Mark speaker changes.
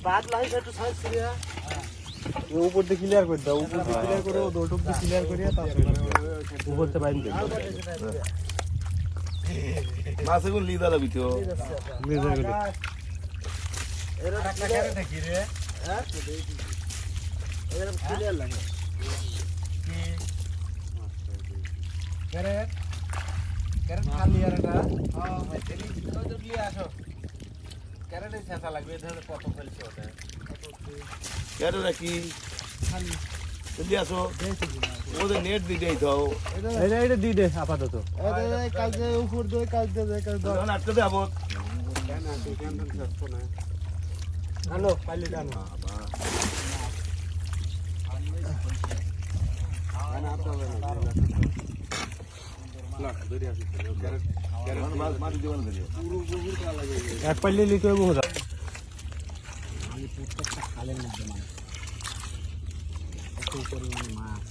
Speaker 1: বাদ লাই একটু সাইজ করিয়া
Speaker 2: উপর দিয়ে ক্লিয়ার করে দাও, উপর দিয়ে ক্লিয়ার করে দুটো দিয়ে ক্লিয়ার করিয়া তারপরে উপর থেকে বাইন দেব।
Speaker 3: মাছ এগুলো লিদা লাগবি তো
Speaker 2: লিজা গেল
Speaker 1: এর একটা করে দেখি রে হ্যাঁ এরকম ক্লিয়ার লাগে কি করে করে খালি আর এটা হ্যাঁ এদিকে ভিতরে তো নিয়ে আসো ক্যারেটে ছেঁচা লাগবে ধরে কত ফেলছে ওটা
Speaker 3: কেন রাখি
Speaker 1: খালি
Speaker 3: জলদি আসো ওদের নেট দিতেই তো
Speaker 2: এটা এটা দি দে আপাতত।
Speaker 1: এই কালকে উপর দিয়ে কালকে
Speaker 3: তখন আটকে দে আবার
Speaker 2: আনো পাইলে আনো। এক পাইলে লিতে হবে হোদা।
Speaker 1: আমি প্রত্যেকটা খালের মধ্যে মাছ এত পরিমাণে মাছ